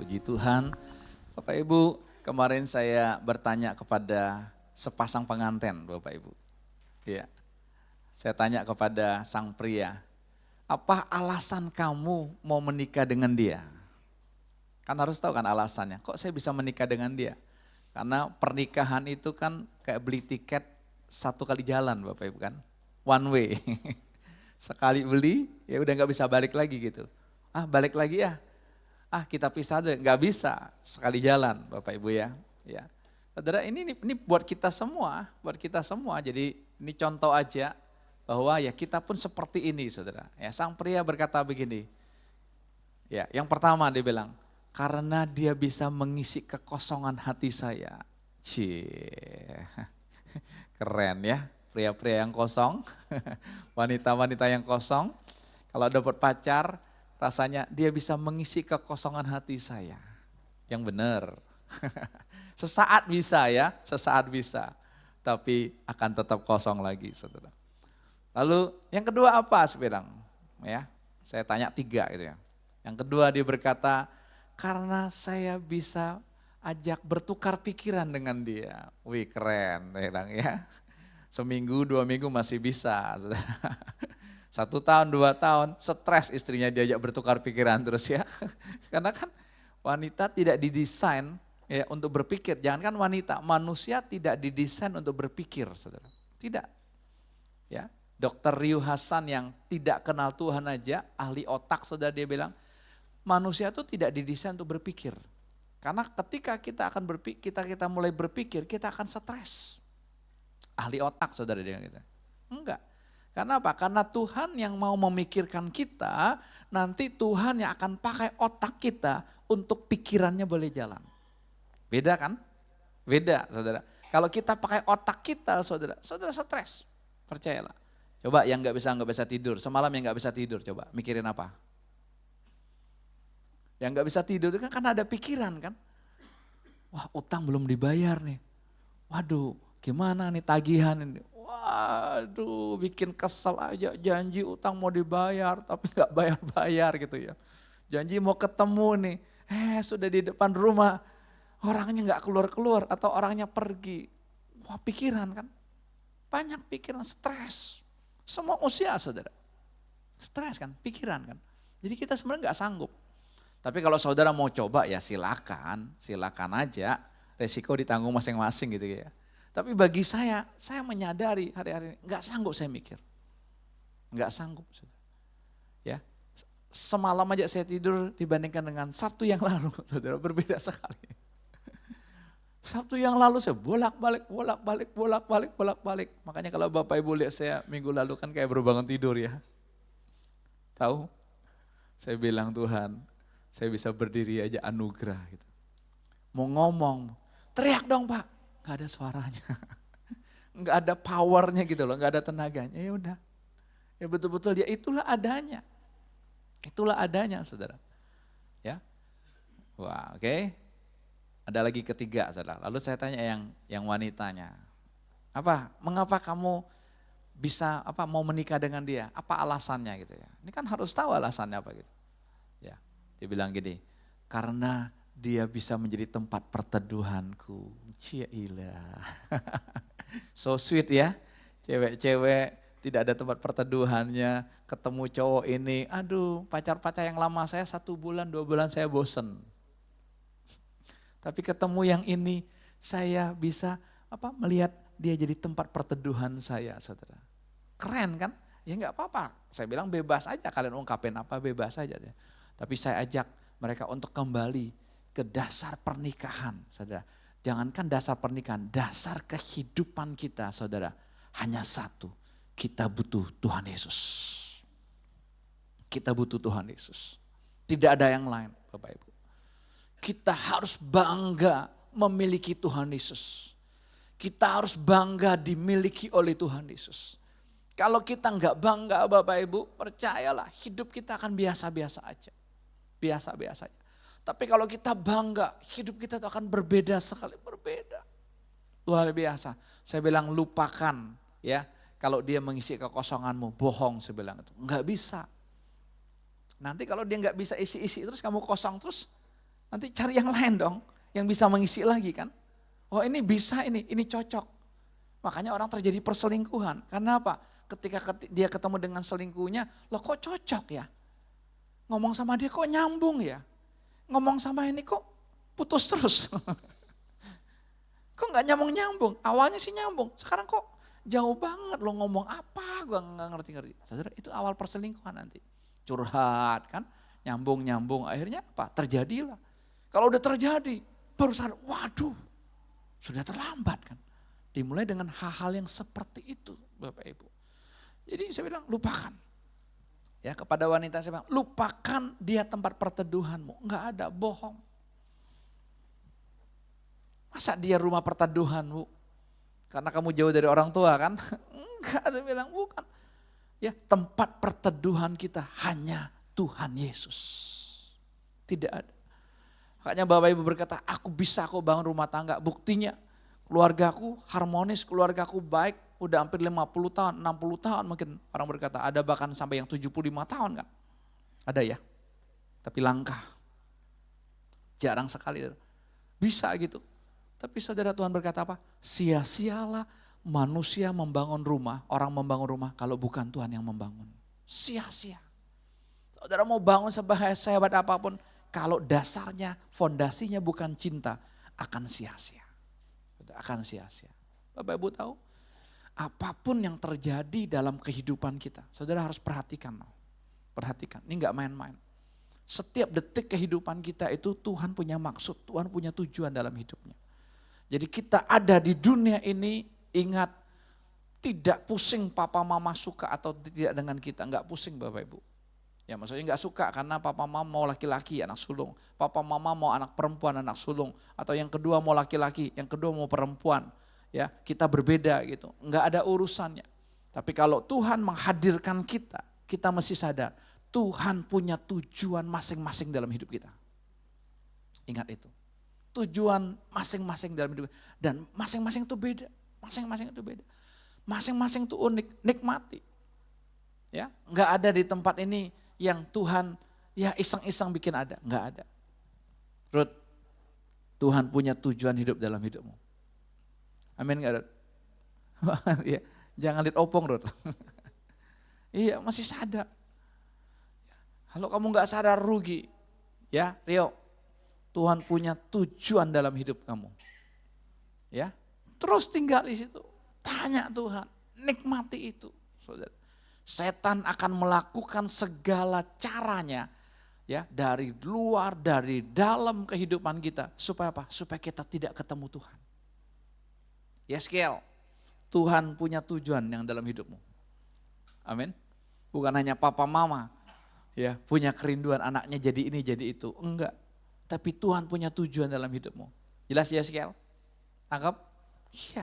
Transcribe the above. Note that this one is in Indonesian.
Puji Tuhan. Bapak Ibu, kemarin saya bertanya kepada sepasang pengantin, Bapak Ibu. Ya, saya tanya kepada sang pria, apa alasan kamu mau menikah dengan dia? Kan harus tahu kan alasannya, kok saya bisa menikah dengan dia? Karena pernikahan itu kan kayak beli tiket satu kali jalan Bapak Ibu kan, one way. Sekali beli, ya udah gak bisa balik lagi gitu. Balik lagi ya, kita pisah aja, nggak bisa sekali jalan Bapak Ibu ya. Ya, saudara ini buat kita semua, Jadi ini contoh aja bahwa ya kita pun seperti ini saudara. Ya, sang pria berkata begini, ya yang pertama dia bilang, karena dia bisa mengisi kekosongan hati saya. Cie, keren ya, pria-pria yang kosong, wanita-wanita yang kosong, kalau dapat pacar, rasanya dia bisa mengisi kekosongan hati saya. Yang benar. Sesaat bisa ya, sesaat bisa. Tapi akan tetap kosong lagi, saudara. Lalu yang kedua apa? Saya bilang, ya, saya tanya 3 gitu ya. Yang kedua dia berkata, karena saya bisa ajak bertukar pikiran dengan dia. Wih keren, dia bilang ya. Seminggu, 2 minggu masih bisa. 1 tahun, 2 tahun, stres istrinya diajak bertukar pikiran terus ya. Karena kan wanita tidak didesain ya untuk berpikir. Jangankan wanita, manusia tidak didesain untuk berpikir, saudara. Tidak. Ya, Dr. Ryu Hasan yang tidak kenal Tuhan aja, ahli otak, saudara, dia bilang, manusia itu tidak didesain untuk berpikir. Karena ketika kita akan berpikir, kita mulai berpikir, kita akan stres. Ahli otak, saudara, dia gitu. Enggak. Karena apa? Karena Tuhan yang mau memikirkan kita, nanti Tuhan yang akan pakai otak kita untuk pikirannya boleh jalan. Beda kan? Beda, saudara. Kalau kita pakai otak kita, saudara stres. Percayalah. Coba yang nggak bisa tidur, semalam yang nggak bisa tidur, coba mikirin apa? Yang nggak bisa tidur itu kan ada pikiran kan? Wah, utang belum dibayar nih. Waduh, gimana nih tagihan ini? Waduh, bikin kesel aja, janji utang mau dibayar tapi gak bayar-bayar gitu ya. Janji mau ketemu nih, sudah di depan rumah, orangnya gak keluar-keluar atau orangnya pergi. Wah pikiran kan, banyak pikiran, stres. Semua usia saudara, stres kan, pikiran kan. Jadi kita sebenarnya gak sanggup. Tapi kalau saudara mau coba ya silakan aja, resiko ditanggung masing-masing gitu ya. Tapi bagi saya menyadari hari-hari ini, gak sanggup saya mikir. Gak sanggup. Ya, semalam aja saya tidur dibandingkan dengan Sabtu yang lalu, saudara, berbeda sekali. Sabtu yang lalu saya bolak-balik. Makanya kalau Bapak Ibu lihat saya minggu lalu kan kayak baru bangun tidur ya. Tahu? Saya bilang Tuhan, saya bisa berdiri aja anugerah gitu. Mau ngomong, teriak dong Pak. Gak ada suaranya, gak ada powernya gitu loh, gak ada tenaganya. Ya udah, ya betul-betul dia itulah adanya, saudara. Ya, wah oke. Ada lagi ketiga, saudara. Lalu saya tanya yang wanitanya, mengapa kamu bisa mau menikah dengan dia? Apa alasannya gitu ya? Ini kan harus tahu alasannya apa gitu. Ya, dia bilang gini, karena dia bisa menjadi tempat perteduhanku. Cielah. So sweet ya. Cewek-cewek tidak ada tempat perteduhannya. Ketemu cowok ini, aduh pacar-pacar yang lama saya 1 bulan, 2 bulan saya bosen. Tapi ketemu yang ini saya bisa melihat dia jadi tempat perteduhan saya, saudara. Keren kan? Ya enggak apa-apa. Saya bilang bebas aja kalian ungkapin apa, bebas aja. Tapi saya ajak mereka untuk kembali ke dasar pernikahan, saudara. Jangankan dasar pernikahan, dasar kehidupan kita, saudara. Hanya satu, kita butuh Tuhan Yesus. Kita butuh Tuhan Yesus. Tidak ada yang lain, Bapak Ibu. Kita harus bangga memiliki Tuhan Yesus. Kita harus bangga dimiliki oleh Tuhan Yesus. Kalau kita enggak bangga Bapak Ibu, percayalah hidup kita akan biasa-biasa aja. Biasa-biasa aja. Tapi kalau kita bangga, hidup kita itu akan berbeda sekali, berbeda. Luar biasa. Saya bilang lupakan ya, kalau dia mengisi kekosonganmu, bohong saya bilang itu. Enggak bisa. Nanti kalau dia enggak bisa isi-isi terus, kamu kosong terus, Nanti cari yang lain dong, yang bisa mengisi lagi kan. Oh ini bisa ini cocok. Makanya orang terjadi perselingkuhan. Karena apa? Ketika dia ketemu dengan selingkuhnya, loh kok cocok ya? Ngomong sama dia kok nyambung ya? Ngomong sama ini kok putus terus? Kok gak nyambung-nyambung? Awalnya sih nyambung, sekarang kok jauh banget lo ngomong apa, gue gak ngerti-ngerti. Saudara, itu awal perselingkuhan nanti. Curhat kan, nyambung-nyambung, akhirnya apa? Terjadilah. Kalau udah terjadi, baru sadar, waduh, sudah terlambat kan. Dimulai dengan hal-hal yang seperti itu, Bapak Ibu. Jadi saya bilang, lupakan. Ya, kepada wanita saya bilang, lupakan dia tempat perteduhanmu. Enggak ada, bohong. Masa dia rumah perteduhanmu? Karena kamu jauh dari orang tua kan? Enggak, saya bilang bukan. Ya, tempat perteduhan kita hanya Tuhan Yesus. Tidak ada. Makanya Bapak Ibu berkata, aku bisa kok bangun rumah tangga. Buktinya keluargaku harmonis, keluargaku baik. Udah hampir 50 tahun, 60 tahun mungkin orang berkata. Ada bahkan sampai yang 75 tahun kan. Ada ya, tapi langka. Jarang sekali. Bisa gitu. Tapi saudara, Tuhan berkata apa? Sia-sialah manusia membangun rumah, orang membangun rumah kalau bukan Tuhan yang membangun. Sia-sia. Saudara mau bangun sehebat apapun, kalau dasarnya, fondasinya bukan cinta, akan sia-sia. Akan sia-sia. Bapak Ibu tahu, apapun yang terjadi dalam kehidupan kita, saudara harus perhatikan. Perhatikan, ini gak main-main. Setiap detik kehidupan kita itu Tuhan punya maksud, Tuhan punya tujuan dalam hidupnya. Jadi kita ada di dunia ini, ingat, tidak pusing papa mama suka atau tidak dengan kita, enggak pusing Bapak Ibu. Ya maksudnya enggak suka karena papa mama mau laki-laki anak sulung, papa mama mau anak perempuan anak sulung, atau yang kedua mau laki-laki, yang kedua mau perempuan. Ya, kita berbeda gitu, enggak ada urusannya. Tapi kalau Tuhan menghadirkan kita, kita mesti sadar, Tuhan punya tujuan masing-masing dalam hidup kita. Ingat itu. Tujuan masing-masing dalam hidup. Dan masing-masing itu beda. Masing-masing itu beda. Masing-masing itu unik, nikmati. Ya, enggak ada di tempat ini yang Tuhan ya iseng-iseng bikin ada, enggak ada. Ruth, Tuhan punya tujuan hidup dalam hidupmu. Amin enggak, Ruth? Ya, jangan lihat opong, Ruth. Iya, masih sadar. Kalau kamu enggak sadar rugi. Ya, Rio. Tuhan punya tujuan dalam hidup kamu. Ya, terus tinggal di situ. Tanya Tuhan, nikmati itu. Saudara. Setan akan melakukan segala caranya ya dari luar, dari dalam kehidupan kita. Supaya apa? Supaya kita tidak ketemu Tuhan. Yeskel, Tuhan punya tujuan yang dalam hidupmu. Amin. Bukan hanya papa mama ya punya kerinduan anaknya jadi ini jadi itu. Enggak. Tapi Tuhan punya tujuan dalam hidupmu. Jelas ya, Yeskel? Tangkap? Iya.